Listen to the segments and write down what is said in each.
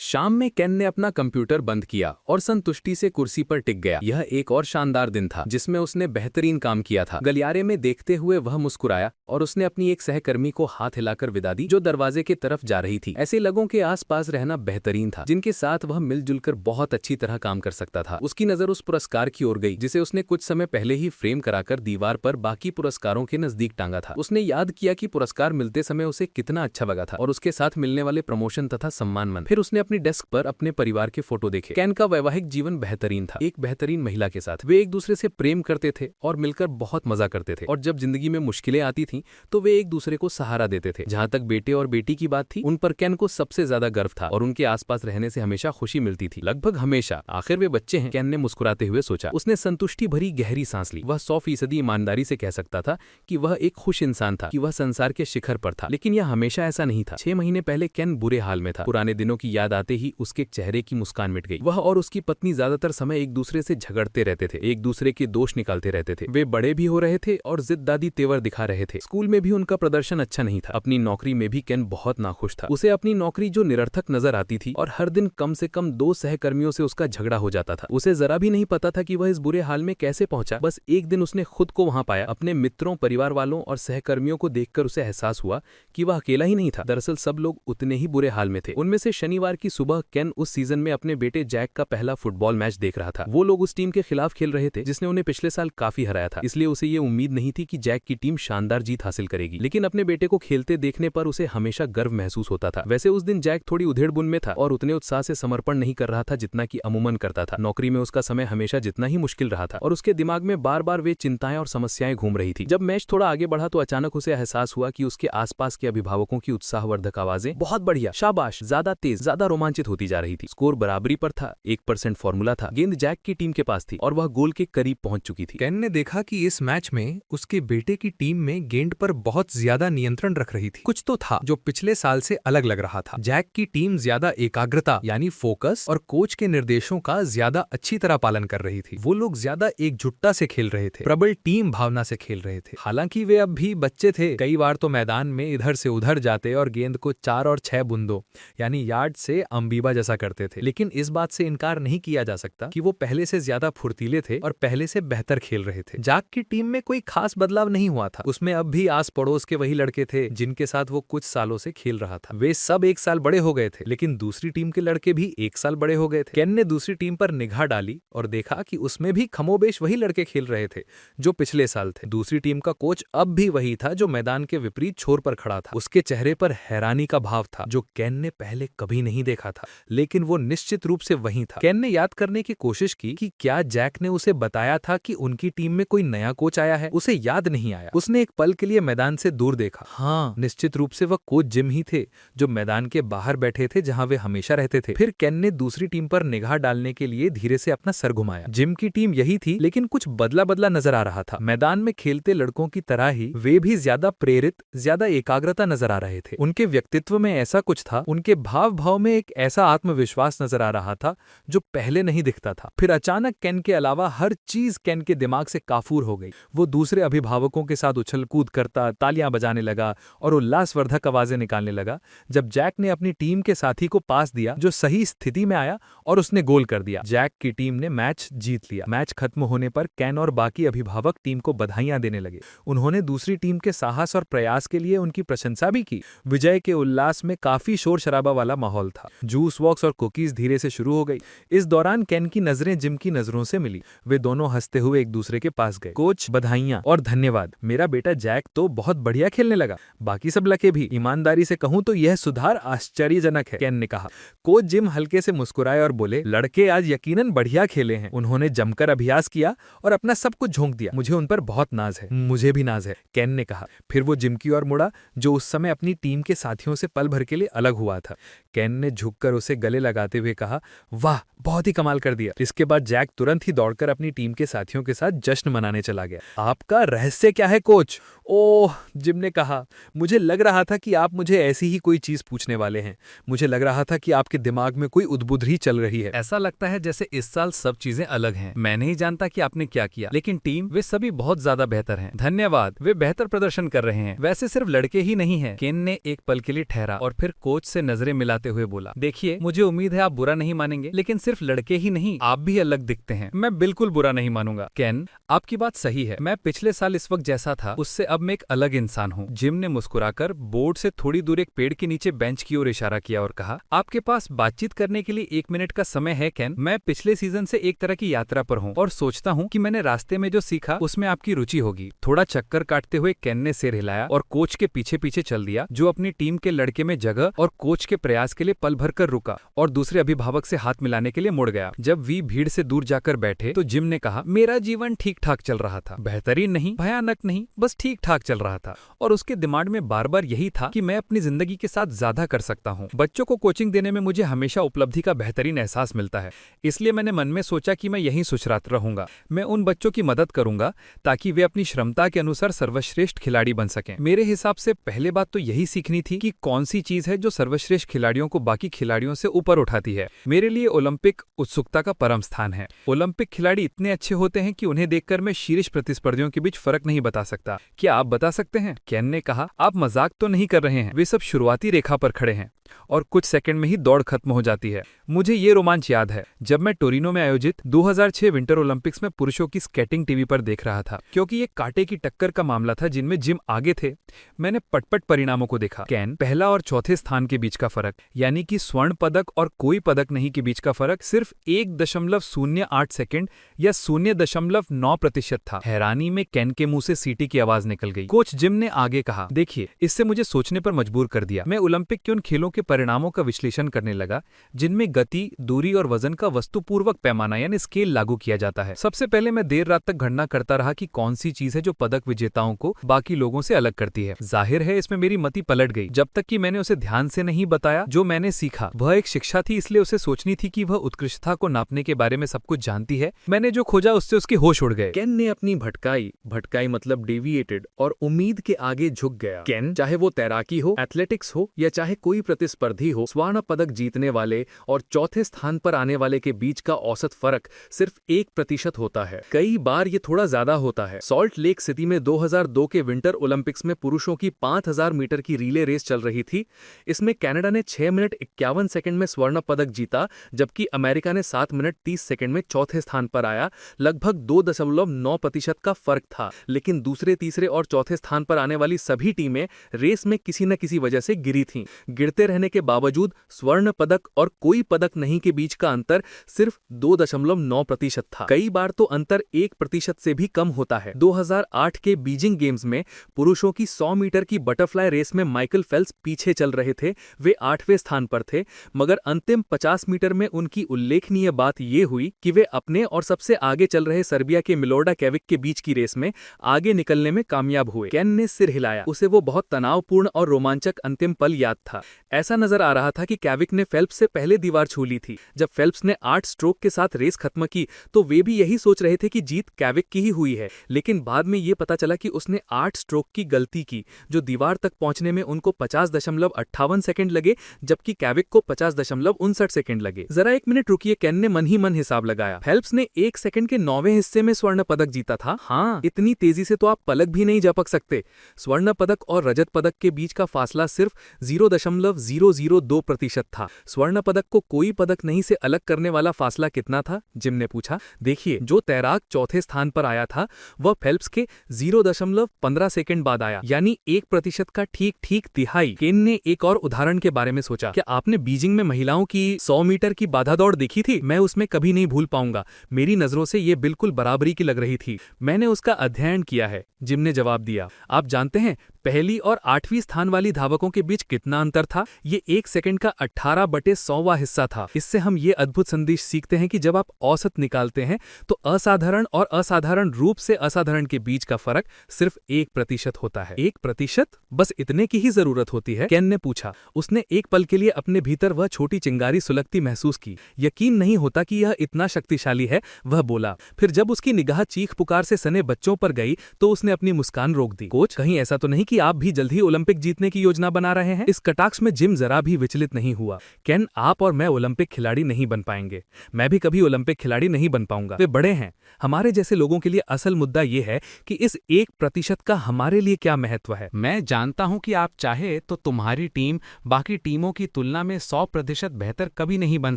शाम में केन ने अपना कंप्यूटर बंद किया और संतुष्टि से कुर्सी पर टिक गया। यह एक और शानदार दिन था जिसमें उसने बेहतरीन काम किया था। गलियारे में देखते हुए वह मुस्कुराया और उसने अपनी एक सहकर्मी को हाथ हिलाकर विदा दी जो दरवाजे की तरफ जा रही थी। ऐसे लोगों के आसपास रहना बेहतरीन था जिनके साथ वह मिलजुल कर बहुत अच्छी तरह काम कर सकता था। उसकी नजर उस पुरस्कार की ओर गई जिसे उसने कुछ समय पहले ही फ्रेम कराकर दीवार पर बाकी पुरस्कारों के नजदीक टांगा था। उसने याद किया कि पुरस्कार मिलते समय उसे कितना अच्छा लगा था और उसके साथ मिलने वाले प्रमोशन तथा सम्मान मन। फिर उसने अपनी डेस्क पर अपने परिवार के फोटो देखे। केन का वैवाहिक जीवन बेहतरीन था, एक बेहतरीन महिला के साथ। वे एक दूसरे से प्रेम करते थे और मिलकर बहुत मजा करते थे और जब जिंदगी में मुश्किलें आती थीं तो वे एक दूसरे को सहारा देते थे। जहां तक बेटे और बेटी की बात थी, उन पर केन को सबसे ज्यादा गर्व था और उनके आसपास रहने से हमेशा खुशी मिलती थी, लगभग हमेशा। आखिर वे बच्चे हैं, केन ने मुस्कुराते हुए सोचा। उसने संतुष्टि भरी गहरी सांस ली। वह 100% ईमानदारी से कह सकता था कि वह एक खुश इंसान था, कि वह संसार के शिखर पर था। लेकिन यह हमेशा ऐसा नहीं था। 6 महीने पहले केन बुरे हाल में था। पुराने दिनों की याद आते ही उसके चेहरे की मुस्कान मिट गई। वह और उसकी पत्नी ज्यादातर समय एक दूसरे से झगड़ते रहते थे, एक दूसरे के दोष निकालते रहते थे। वे बड़े भी हो रहे थे और जिद्दादी तेवर दिखा रहे थे। स्कूल में भी उनका प्रदर्शन अच्छा नहीं था। अपनी नौकरी में भी केन बहुत नाखुश था। उसे अपनी नौकरी जो निरर्थक नजर आती थी और हर दिन कम से कम 2 सहकर्मियों से उसका झगड़ा हो जाता था। उसे जरा भी नहीं पता था कि वह इस बुरे हाल में कैसे पहुंचा। बस एक दिन उसने खुद को वहां पाया। अपने मित्रों, परिवार वालों और सहकर्मियों को देखकर उसे एहसास हुआ कि वह अकेला ही नहीं था। दरअसल सब लोग उतने ही बुरे हाल में थे। उनमें से शनिवार की सुबह केन उस सीजन में अपने बेटे जैक का पहला फुटबॉल मैच देख रहा था। वो लोग उस टीम के खिलाफ खेल रहे थे जिसने उन्हें पिछले साल काफी हराया था, इसलिए उसे ये उम्मीद नहीं थी कि जैक की टीम शानदार जीत हासिल करेगी। लेकिन अपने बेटे को खेलते देखने पर उसे हमेशा गर्व महसूस होता था। वैसे उस दिन जैक थोड़ी उधेड़-बुन में था और उतने उत्साह से समर्पण नहीं कर रहा था जितना कि अमूमन करता था। नौकरी में उसका समय हमेशा जितना ही मुश्किल रहा था और उसके दिमाग में बार-बार वे चिंताएं और समस्याएं घूम रही थी। जब मैच थोड़ा आगे बढ़ा तो अचानक उसे एहसास हुआ कि उसके आसपास के अभिभावकों की उत्साहवर्धक आवाजें बहुत बढ़िया, शाबाश, ज्यादा तेज, ज्यादा रोमांचित होती जा रही थी। स्कोर बराबरी पर था, 1% फॉर्मूला था। गेंद जैक की टीम के पास थी और वह गोल के करीब पहुंच चुकी थी। केन ने देखा कि इस मैच में उसके बेटे की टीम में गेंद पर बहुत ज्यादा नियंत्रण रख रही थी। कुछ तो था जो पिछले साल से अलग लग रहा था। जैक की टीम ज्यादा एकाग्रता यानी फोकस और कोच के निर्देशों का ज्यादा अच्छी तरह पालन कर रही थी। वो लोग ज्यादा एकजुटता से खेल रहे थे, प्रबल टीम भावना से खेल रहे थे। हालांकि वे अब भी बच्चे थे। कई बार तो मैदान में इधर से उधर जाते और गेंद को 4 और 6 बूंदों यानी यार्ड से अम्बीबा जैसा करते थे। लेकिन इस बात से इनकार नहीं किया जा सकता कि वो पहले से ज्यादा फुर्तीले थे और पहले से बेहतर खेल रहे थे। जैक की टीम में कोई खास बदलाव नहीं हुआ था। उसमें अब भी आस पड़ोस के वही लड़के थे जिनके साथ वो कुछ सालों से खेल रहा था। वे सब 1 साल बड़े हो गए थे, लेकिन दूसरी टीम के लड़के भी 1 साल बड़े हो गए थे। केन ने दूसरी टीम पर निगाह डाली और देखा कि उसमें भी खमोबेश वही लड़के खेल रहे थे जो पिछले साल थे। दूसरी टीम का कोच अब भी वही था जो मैदान के विपरीत छोर पर खड़ा था। उसके चेहरे पर हैरानी का भाव था जो केन ने पहले कभी नहीं देखा था, लेकिन वो निश्चित रूप से वही था। केन ने याद करने की कोशिश की कि क्या जैक ने उसे बताया था कि उनकी टीम में कोई नया कोच आया है। उसे याद नहीं आया। उसने एक पल के लिए मैदान से दूर देखा। हाँ, निश्चित रूप से वह कोच जिम ही थे जो मैदान के बाहर बैठे थे जहां वे हमेशा रहते थे। फिर केन ने दूसरी टीम पर निगाह डालने के लिए धीरे से अपना सर घुमाया। जिम की टीम यही थी, लेकिन कुछ बदला बदला नजर आ रहा था। मैदान में खेलते लड़कों की तरह ही वे भी ज्यादा प्रेरित, ज्यादा एकाग्रता नजर आ रहे थे। उनके व्यक्तित्व में ऐसा कुछ था, उनके भाव भाव में एक ऐसा आत्मविश्वास नजर आ रहा था जो पहले नहीं दिखता था। फिर अचानक केन के अलावा हर चीज केन के दिमाग से काफूर हो गई। वो दूसरे अभिभावकों के साथ उछल कूद करता, तालियां बजाने लगा और उल्लासवर्धक आवाजें निकालने लगा जब जैक ने अपनी टीम के साथी को पास दिया जो सही स्थिति में आया और उसने गोल कर दिया। जैक की टीम ने मैच जीत लिया। मैच खत्म होने पर केन और बाकी अभिभावक टीम को बधाइयां देने लगे। उन्होंने दूसरी टीम के साहस और प्रयास के लिए उनकी प्रशंसा भी की। विजय के उल्लास में काफी शोर शराबा वाला माहौल था। जूस बॉक्स और कुकीज धीरे से शुरू हो गई। इस दौरान केन की नजरें जिम की नजरों से मिली। वे दोनों हंसते हुए एक दूसरे के पास गए। कोच, बधाइयां और धन्यवाद। मेरा बेटा जैक तो बहुत बढ़िया खेलने लगा। बाकी सब लड़के भी। ईमानदारी से कहूं तो यह सुधार आश्चर्यजनक है, केन ने कहा। कोच जिम हल्के से मुस्कुराए और बोले, लड़के आज यकीनन बढ़िया खेले हैं। उन्होंने जमकर अभ्यास किया और अपना सब कुछ झोंक दिया। मुझे उन पर बहुत नाज है। मुझे भी नाज है, केन ने कहा। फिर वो जिम की ओर मुड़ा जो उस समय अपनी टीम के साथियों से पल भर के लिए अलग हुआ था। केन ने झुककर उसे गले लगाते हुए कहा, वाह, बहुत ही कमाल कर दिया। इसके बाद जैक तुरंत ही दौड़कर अपनी टीम के साथियों के साथ जश्न मनाने चला गया। आपका रहस्य क्या है कोच? ओह, जिम ने कहा, मुझे लग रहा था कि आप मुझे ऐसी ही कोई चीज पूछने वाले हैं। मुझे लग रहा था कि आपके दिमाग में कोई उद्बुद्धि चल रही है। ऐसा लगता है जैसे इस साल सब चीजें अलग हैं। मैं नहीं जानता कि आपने क्या किया, लेकिन टीम वे सभी बहुत ज्यादा बेहतर हैं। धन्यवाद, वे बेहतर प्रदर्शन कर रहे हैं। वैसे सिर्फ लड़के ही नहीं हैं। केन ने एक पल के लिए ठहरा और फिर कोच से नजरें मिलाते हुए बोला, बोला, देखिए मुझे उम्मीद है आप बुरा नहीं मानेंगे, लेकिन सिर्फ लड़के ही नहीं आप भी अलग दिखते हैं। मैं बिल्कुल बुरा नहीं मानूंगा। केन, आपकी बात सही है, मैं पिछले साल इस वक्त जैसा था उससे अब मैं एक अलग इंसान हूँ। जिम ने मुस्कुराकर बोर्ड से थोड़ी दूर एक पेड़ के नीचे बेंच की ओर इशारा किया और कहा, आपके पास बातचीत करने के लिए 1 मिनट का समय है केन? मैं पिछले सीजन से एक तरह की यात्रा पर हूँ और सोचता हूँ कि मैंने रास्ते में जो सीखा उसमें आपकी रुचि होगी। थोड़ा चक्कर काटते हुए केन ने सिर हिलाया और कोच के पीछे पीछे चल दिया, जो अपनी टीम के लड़के में जगह और कोच के प्रयास के लिए पल भर कर रुका और दूसरे अभिभावक से हाथ मिलाने के लिए मुड़ गया। जब वी भीड़ से दूर जाकर बैठे तो जिम ने कहा, मेरा जीवन ठीक ठाक चल रहा था, बेहतरीन नहीं, भयानक नहीं, बस ठीक ठाक चल रहा था। और उसके दिमाग में बार बार यही था कि मैं अपनी जिंदगी के साथ ज्यादा कर सकता हूँ। बच्चों को कोचिंग देने में मुझे हमेशा उपलब्धि का बेहतरीन एहसास मिलता है, इसलिए मैंने मन में सोचा कि मैं यहीं सुशरात रहूंगा। मैं उन बच्चों की मदद करूंगा ताकि वे अपनी क्षमता के अनुसार सर्वश्रेष्ठ खिलाड़ी बन सकें। मेरे हिसाब से पहले बात तो यही सीखनी थी कि कौन सी चीज है जो सर्वश्रेष्ठ खिलाड़ियों को बाकी खिलाड़ियों से ऊपर उठाती है। मेरे लिए ओलंपिक उत्सुकता का परम स्थान है। ओलंपिक खिलाड़ी इतने अच्छे होते हैं कि उन्हें देखकर मैं शीर्ष प्रतिस्पर्धियों के बीच फर्क नहीं बता सकता। क्या आप बता सकते हैं? केन ने कहा, आप मजाक तो नहीं कर रहे हैं। वे सब शुरुआती रेखा पर खड़े हैं और कुछ सेकंड में ही दौड़ खत्म हो जाती है। मुझे ये रोमांच याद है जब मैं टोरिनो में आयोजित 2006 विंटर ओलंपिक्स में पुरुषों की स्केटिंग टीवी पर देख रहा था। क्योंकि ये कांटे की टक्कर का मामला था जिनमें जिम आगे थे, मैंने पटपट परिणामों को देखा। केन, पहला और चौथे स्थान के बीच का फर्क, यानी कि स्वर्ण पदक और कोई पदक नहीं के बीच का फर्क सिर्फ 1.08 सेकंड या 0.9% था। हैरानी में केन के मुंह से सीटी की आवाज निकल गई। कोच जिम ने आगे कहा, देखिए, इससे मुझे सोचने पर मजबूर कर दिया। मैं ओलंपिक के उन खेलों के परिणामों का विश्लेषण करने लगा जिनमें गति, दूरी और वजन का वस्तुपूर्वक पैमाना यानी स्केल लागू किया जाता है। सबसे पहले मैं देर रात तक गणना करता रहा कि कौन सी चीज है जो पदक विजेताओं को बाकी लोगों से अलग करती है। जाहिर है इसमें मेरी मति पलट गई जब तक कि मैंने उसे ध्यान से नहीं बताया। जो मैंने सीखा वह एक शिक्षा थी, इसलिए उसे सोचनी थी कि वह उत्कृष्टता को नापने के बारे में सब कुछ जानती है। मैंने जो खोजा उससे उसके होश उड़ गए। केन ने अपनी भटकाई मतलब डेविएटेड और उम्मीद के आगे झुक गया। केन, चाहे वो तैराकी हो, एथलेटिक्स हो या चाहे कोई प्रतिस्पर्धी हो, स्वर्ण पदक जीतने वाले और चौथे स्थान पर आने वाले के बीच का औसत फर्क सिर्फ 1% होता है। कई बार ये थोड़ा ज्यादा होता है। सॉल्ट लेक सिटी में 2002 के विंटर ओलंपिक्स में पुरुषों की 5000 मीटर की रिले रेस चल रही थी। इसमें कनाडा ने 6 मिनट 51 सेकंड में स्वर्ण पदक जीता, जबकि अमेरिका ने 7 मिनट 30 सेकंड में चौथे स्थान पर आया। लगभग 2.9% का फर्क था, लेकिन दूसरे, तीसरे और चौथे स्थान पर आने वाली सभी टीमें रेस में किसी न किसी वजह से गिरी थीं। गिरते रहने के बावजूद स्वर्ण पदक और कोई पदक नहीं के बीच का अंतर सिर्फ 2.9% था। कई बार तो अंतर 1% से भी कम होता है। 2008 के बीजिंग गेम्स में पुरुषों की 100 मीटर की बटरफ्लाई रेस में माइकल फेल्प्स पीछे चल रहे थे। वे 8वें स्थान पर थे, मगर अंतिम 50 मीटर में उनकी उल्लेखनीय बात यह हुई कि वे अपने और सबसे आगे चल रहे सर्बिया के मिलोर्डा केविक के बीच की रेस में आगे निकलने में कामयाब हुए। केन ने सिर हिलाया। उसे वो बहुत तनावपूर्ण और रोमांचक अंतिम पल याद था। ऐसा नजर आ रहा था कि केविक ने फेल्प्स से पहले दीवार छू ली थी। जब फेल्प्स ने 8 स्ट्रोक के साथ रेस खत्म की तो वे भी यही सोच रहे थे कि जीत केविक की ही हुई है, लेकिन बाद में ये पता चला कि उसने 8 स्ट्रोक की गलती की, जो दीवार तक पहुंचने में उनको 50.58 सेकंड लगे, जबकि केविक को 50.59 सेकंड लगे। जरा 1 मिनट रुकिए, केन ने मन ही मन हिसाब लगाया। फेल्प्स ने 1 सेकंड के 9वें हिस्से में स्वर्ण पदक जीता था। हाँ, इतनी तेजी से तो आप पलक भी नहीं झपक सकते। स्वर्ण पदक और रजत पदक के बीच का फासला सिर्फ 0.002% था। स्वर्ण पदक को कोई पदक नहीं से अलग करने वाला फासला कितना था? जिम ने पूछा। देखिए, जो तैराक चौथे स्थान पर आया था वह फेल्प्स के 0.15 सेकंड बाद आया, यानी 1% का ठीक तिहाई। केन ने एक और उदाहरण के बारे में सोचा। क्या आपने बीजिंग में महिलाओं की 100 मीटर की बाधा दौड़ देखी थी? मैं उसमें कभी नहीं भूल पाऊंगा। मेरी नजरों से ये बिल्कुल बराबरी की लग रही थी। मैंने उसका अध्ययन किया है, जिम ने जवाब दिया। आप जानते हैं पहली और 8वीं स्थान वाली धावकों के बीच कितना अंतर था? ये 1 सेकंड का 18/100वां हिस्सा था। इससे हम ये अद्भुत संदेश सीखते हैं कि जब आप औसत निकालते हैं तो असाधारण और असाधारण रूप से असाधारण के बीच का फर्क सिर्फ 1% होता है। 1%? बस इतने की ही जरूरत होती है? केन ने पूछा। उसने एक पल के लिए अपने भीतर वह छोटी चिंगारी सुलगती महसूस की। यकीन नहीं होता कि यह इतना शक्तिशाली है, वह बोला। फिर जब उसकी निगाह चीख पुकार से सने बच्चों पर गई तो उसने अपनी मुस्कान रोक दी। कोच, कहीं ऐसा तो नहीं कि आप भी जल्द ही ओलंपिक जीतने की योजना बना रहे हैं? इस कटाक्ष में जिम जरा भी विचलित नहीं हुआ। केन, आप और मैं ओलंपिक खिलाड़ी नहीं बन पाएंगे। मैं भी कभी ओलंपिक खिलाड़ी नहीं बन पाऊंगा। वे बड़े हैं। हमारे जैसे लोगों के लिए असल मुद्दा ये है कि इस 1% का हमारे लिए क्या महत्व है। मैं जानता हूं कि आप चाहे तो तुम्हारी टीम बाकी टीमों की तुलना में 100% बेहतर कभी नहीं बन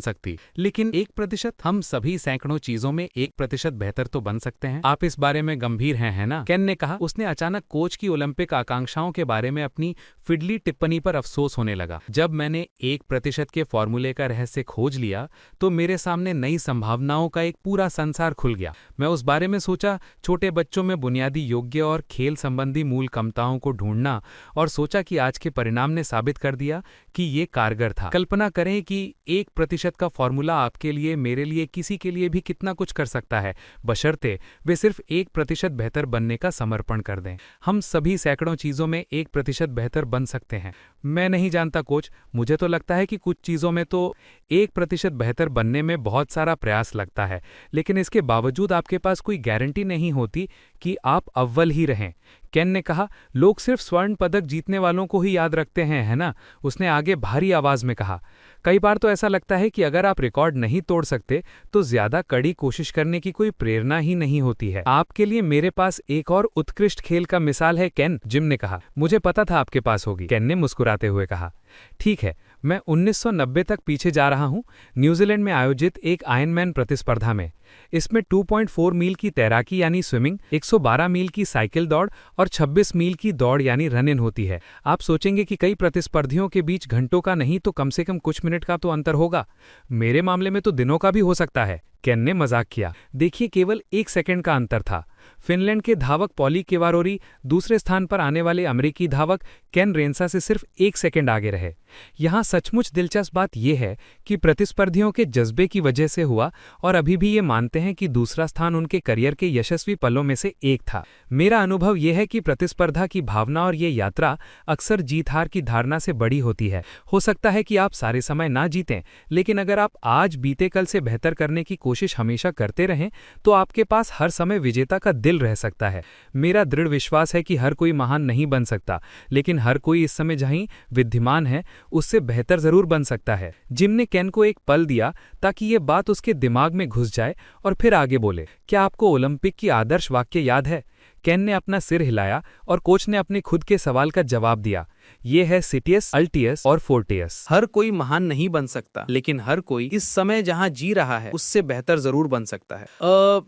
सकती, लेकिन 1%, हम सभी सैकड़ों चीजों में 1% बेहतर तो बन सकते हैं। आप इस बारे में गंभीर हैं, है ना? केन ने कहा। उसने अचानक कोच की ओलंपिक आकांक्षाओं के बारे में अपनी फिडली टिप्पणी पर अफसोस होने लगा। जब मैंने 1% के फॉर्मूले का रहस्य खोज लिया तो मेरे सामने नई संभावनाओं का एक पूरा संसार खुल गया। मैं उस बारे में सोचा, छोटे बच्चों में बुनियादी योग्य और खेल संबंधी मूल क्षमताओं को ढूंढना, और सोचा कि आज के परिणाम ने साबित कर दिया कि ये कारगर था। कल्पना करें कि 1% का फॉर्मूला आपके लिए, मेरे लिए, किसी के लिए भी कितना कुछ कर सकता है, बशर्ते वे सिर्फ 1% बेहतर बनने का समर्पण कर दें। हम सभी सैकड़ों चीजों में 1% बेहतर बन सकते हैं। मैं नहीं जानता कोच, मुझे तो लगता है कि कुछ चीजों में तो 1% बेहतर बनने में बहुत सारा प्रयास लगता है, लेकिन इसके बावजूद आपके पास कोई गारंटी नहीं होती कि आप अव्वल ही रहें। केन ने कहा। लोग सिर्फ स्वर्ण पदक जीतने वालों को ही याद रखते हैं, है ना? उसने आगे भारी आवाज में कहा। कई बार तो ऐसा लगता है कि अगर आप रिकॉर्ड नहीं तोड़ सकते तो ज्यादा कड़ी कोशिश करने की कोई प्रेरणा ही नहीं होती है। आपके लिए मेरे पास एक और उत्कृष्ट खेल का मिसाल है केन, जिम ने कहा। मुझे पता था आपके पास होगी, केन ने मुस्कुराते हुए कहा। ठीक है, मैं 1990 तक पीछे जा रहा हूं, न्यूजीलैंड में आयोजित एक आयरनमैन प्रतिस्पर्धा में। इसमें 2.4 मील की तैराकी यानी स्विमिंग, 112 मील की साइकिल दौड़ और 26 मील की दौड़ यानी रन इन होती है। आप सोचेंगे कि कई प्रतिस्पर्धियों के बीच घंटों का नहीं तो कम से कम कुछ मिनट का तो अंतर होगा। मेरे मामले में तो दिनों का भी हो सकता है, केन ने मजाक किया। देखिए, केवल 1 सेकंड का अंतर था। फिनलैंड के धावक पॉली केवारोरी दूसरे स्थान पर आने वाले अमेरिकी धावक केन रेंसा से सिर्फ 1 सेकंड आगे रहे। यहाँ सचमुच दिलचस्प बात यह है कि प्रतिस्पर्धियों के जज्बे की वजह से हुआ, और अभी भी ये मानते हैं कि दूसरा स्थान उनके करियर के यशस्वी पलों में से एक था। मेरा अनुभव यह है कि प्रतिस्पर्धा की भावना और ये यात्रा अक्सर जीत हार की धारणा से बड़ी होती है। हो सकता है कि आप सारे समय ना जीतें, लेकिन अगर आप आज बीते कल से बेहतर करने की कोशिश हमेशा करते रहें तो आपके पास हर समय विजेता का दिल रह सकता है। मेरा दृढ़ विश्वास है कि हर कोई महान नहीं बन सकता, लेकिन हर कोई इस समय जहीं विद्यमान है उससे बेहतर जरूर बन सकता है। जिम ने केन को एक पल दिया ताकि ये बात उसके दिमाग में घुस जाए और फिर आगे बोले। क्या आपको ओलंपिक की आदर्श वाक्य याद है? केन ने अपना सिर हिलाया और कोच ने अपने खुद के सवाल का जवाब दिया। ये है सिटियस, अल्टियस और फोर्टियस। हर कोई महान नहीं बन सकता, लेकिन हर कोई इस समय जहां जी रहा है उससे बेहतर जरूर बन सकता है।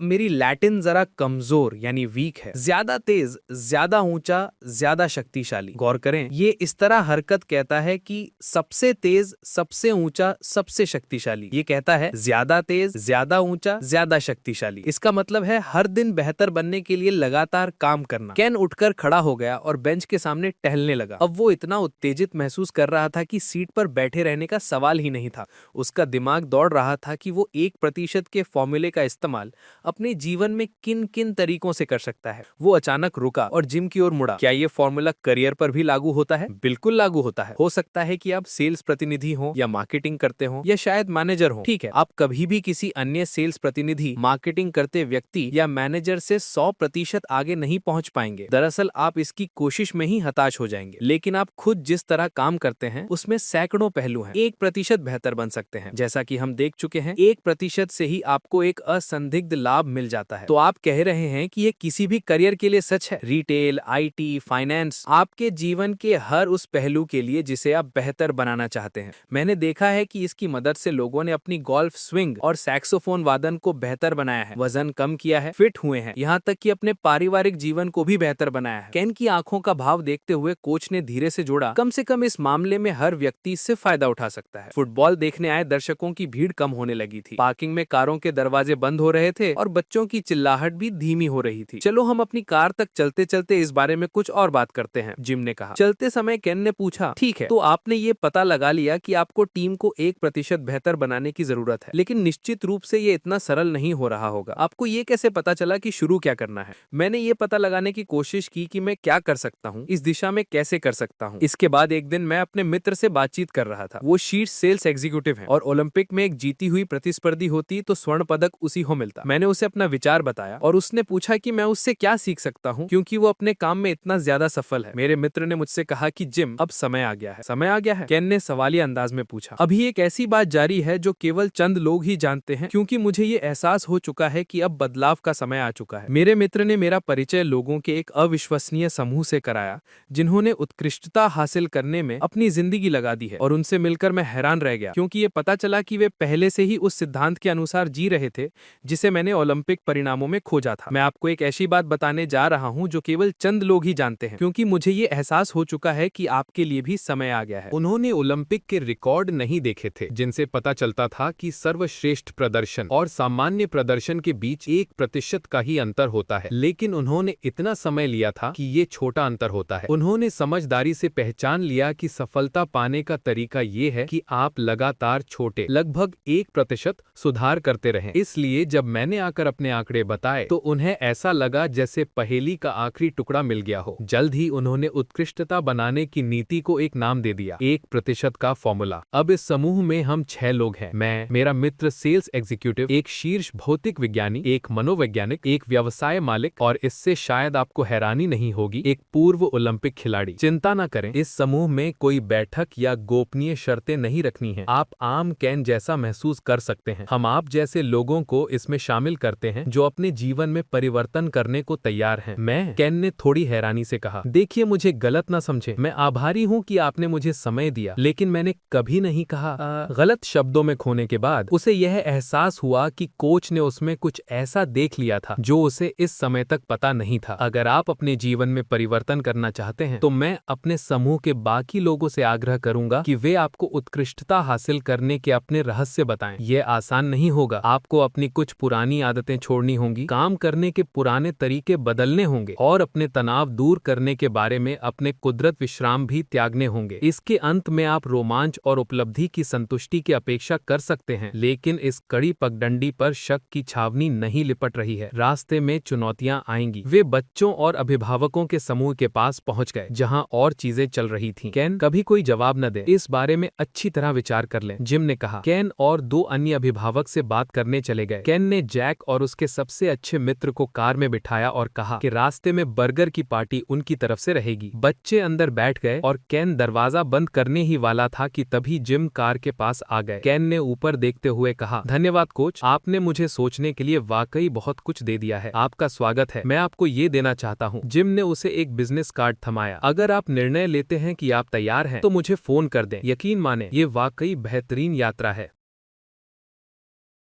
मेरी लैटिन जरा कमजोर यानी वीक है। ज्यादा तेज, ज्यादा ऊंचा, ज्यादा शक्तिशाली। गौर करें, ये इस तरह हरकत कहता है कि सबसे तेज, सबसे ऊंचा, सबसे शक्तिशाली। ये कहता है ज्यादा तेज, ज्यादा ऊंचा, ज्यादा शक्तिशाली। इसका मतलब है हर दिन बेहतर बनने के लिए लगातार काम करना। केन उठकर खड़ा हो गया और बेंच के सामने टहलने लगा। अब वो इतना उत्तेजित महसूस कर रहा था कि सीट पर बैठे रहने का सवाल ही नहीं था। उसका दिमाग दौड़ रहा था कि वो 1% के फॉर्मूले का इस्तेमाल अपने जीवन में किन किन तरीकों से कर सकता है। वो अचानक रुका और जिम की ओर मुड़ा। क्या ये फॉर्मूला करियर पर भी लागू होता है? बिल्कुल लागू होता है। हो सकता है कि आप सेल्स प्रतिनिधि हो या मार्केटिंग करते हो या शायद मैनेजर हो। ठीक है, आप कभी भी किसी अन्य सेल्स प्रतिनिधि, मार्केटिंग करते व्यक्ति या मैनेजर से 100% आगे नहीं पहुंच पाएंगे। दरअसल आप इसकी कोशिश में ही हताश हो जाएंगे। लेकिन आप खुद जिस तरह काम करते हैं उसमें सैकड़ों पहलू हैं। 1% बेहतर बन सकते हैं। जैसा कि हम देख चुके हैं, 1% से ही आपको एक असंदिग्ध लाभ मिल जाता है। तो आप कह रहे हैं कि ये किसी भी करियर के लिए सच है? रिटेल, IT, फाइनेंस, आपके जीवन के हर उस पहलू के लिए जिसे आप बेहतर बनाना चाहते हैं। मैंने देखा है कि इसकी मदद से लोगों ने अपनी गोल्फ स्विंग और सैक्सोफोन वादन को बेहतर बनाया है, वजन कम किया है, फिट हुए हैं, यहाँ तक कि अपने पारिवारिक जीवन को भी बेहतर बनाया है। केन की आंखों का भाव देखते हुए कोच ने धीरे से जोड़ा, कम से कम इस मामले में हर व्यक्ति इससे फायदा उठा सकता है। फुटबॉल देखने आए दर्शकों की भीड़ कम होने लगी थी। पार्किंग में कारों के दरवाजे बंद हो रहे थे और बच्चों की चिल्लाहट भी धीमी हो रही थी। चलो हम अपनी कार तक चलते चलते इस बारे में कुछ और बात करते हैं, जिम ने कहा। चलते समय केन ने पूछा, ठीक है, तो आपने ये पता लगा लिया कि आपको टीम को 1% बेहतर बनाने की जरूरत है, लेकिन निश्चित रूप से ये इतना सरल नहीं हो रहा होगा। आपको ये कैसे पता चला कि शुरू क्या करना है? मैंने ये पता लगाने की कोशिश की कि मैं क्या कर सकता हूँ, इस दिशा में कैसे कर सकता सकता हूँ। इसके बाद एक दिन मैं अपने मित्र से बातचीत कर रहा था। वो शीर्ष सेल्स एग्जीक्यूटिव है और ओलंपिक में एक जीती हुई प्रतिस्पर्धी होती तो स्वर्ण पदक उसी को मिलता। मैंने उसे अपना विचार बताया और उसने पूछा कि मैं उससे क्या सीख सकता हूँ क्योंकि वो अपने काम में इतना ज्यादा सफल है। मेरे मित्र ने मुझसे कहा कि जिम, अब समय आ गया है। समय आ गया है? केन ने सवालिया अंदाज में पूछा। अभी एक ऐसी बात जारी है जो केवल चंद लोग ही जानते हैं, क्योंकि मुझे ये एहसास हो चुका है कि अब बदलाव का समय आ चुका है। मेरे मित्र ने मेरा परिचय लोगों के एक अविश्वसनीय समूह से कराया जिन्होंने उत्कृष्टता हासिल करने में अपनी जिंदगी लगा दी है, और उनसे मिलकर मैं हैरान रह गया क्योंकि ये पता चला कि वे पहले से ही उस सिद्धांत के अनुसार जी रहे थे जिसे मैंने ओलंपिक परिणामों में खोजा था। मैं आपको एक ऐसी बात बताने जा रहा हूँ जो केवल चंद लोग ही जानते हैं, क्योंकि मुझे ये एहसास हो चुका है कि आपके लिए भी समय आ गया है। उन्होंने ओलंपिक के रिकॉर्ड नहीं देखे थे जिनसे पता चलता था कि सर्वश्रेष्ठ प्रदर्शन और सामान्य प्रदर्शन के बीच 1% का ही अंतर होता है, लेकिन उन्होंने इतना समय लिया था कि ये छोटा अंतर होता है। उन्होंने समझदारी से पहचान लिया कि सफलता पाने का तरीका ये है कि आप लगातार छोटे, लगभग 1% सुधार करते रहें। इसलिए जब मैंने आकर अपने आंकड़े बताए तो उन्हें ऐसा लगा जैसे पहेली का आखिरी टुकड़ा मिल गया हो। जल्द ही उन्होंने उत्कृष्टता बनाने की नीति को एक नाम दे दिया, 1% का फॉर्मूला। अब इस समूह में हम 6 लोग हैं। मैं, मेरा मित्र सेल्स एग्जीक्यूटिव, एक शीर्ष भौतिक विज्ञानी, एक मनोवैज्ञानिक, एक व्यवसाय मालिक और इससे शायद आपको हैरानी नहीं होगी, एक पूर्व ओलंपिक खिलाड़ी। चिंता न करें, इस समूह में कोई बैठक या गोपनीय शर्तें नहीं रखनी है। आप आम कैन जैसा महसूस कर सकते हैं। हम आप जैसे लोगों को इसमें शामिल करते हैं जो अपने जीवन में परिवर्तन करने को तैयार हैं। मैं, कैन ने थोड़ी हैरानी से कहा, देखिए मुझे गलत ना समझे, मैं आभारी हूँ कि आपने मुझे समय दिया, लेकिन मैंने कभी नहीं कहा। गलत शब्दों में खोने के बाद उसे यह एहसास हुआ कि कोच ने उसमें कुछ ऐसा देख लिया था जो उसे इस समय तक पता नहीं था। अगर आप अपने जीवन में परिवर्तन करना चाहते हैं तो मैं अपने समूह के बाकी लोगों से आग्रह करूंगा कि वे आपको उत्कृष्टता हासिल करने के अपने रहस्य बताएं। यह आसान नहीं होगा। आपको अपनी कुछ पुरानी आदतें छोड़नी होंगी, काम करने के पुराने तरीके बदलने होंगे और अपने तनाव दूर करने के बारे में अपने कुदरत विश्राम भी त्यागने होंगे। इसके अंत में आप रोमांच और उपलब्धि की संतुष्टि की अपेक्षा कर सकते हैं, लेकिन इस कड़ी पगडंडी पर शक की छावनी नहीं लिपट रही है। रास्ते में चुनौतियां आएंगी। वे बच्चों और अभिभावकों के समूह के पास पहुंच गए जहां और चीजें चल रही थीं। कैन, कभी कोई जवाब न दे, इस बारे में अच्छी तरह विचार कर लें, जिम ने कहा। कैन और 2 अन्य अभिभावक से बात करने चले गए। कैन ने जैक और उसके सबसे अच्छे मित्र को कार में बिठाया और कहा कि रास्ते में बर्गर की पार्टी उनकी तरफ से रहेगी। बच्चे अंदर बैठ गए और कैन दरवाजा बंद करने ही वाला था कि तभी जिम कार के पास आ गए। कैन ने ऊपर देखते हुए कहा, धन्यवाद कोच, आपने मुझे सोचने के लिए वाकई बहुत कुछ दे दिया है। आपका स्वागत है। मैं आपको ये देना चाहता हूँ। जिम ने उसे एक बिजनेस कार्ड थमाया। अगर आप निर्णय लेते हैं कि आप तैयार हैं तो मुझे फोन कर दें। यकीन माने, ये वाकई बेहतरीन यात्रा है।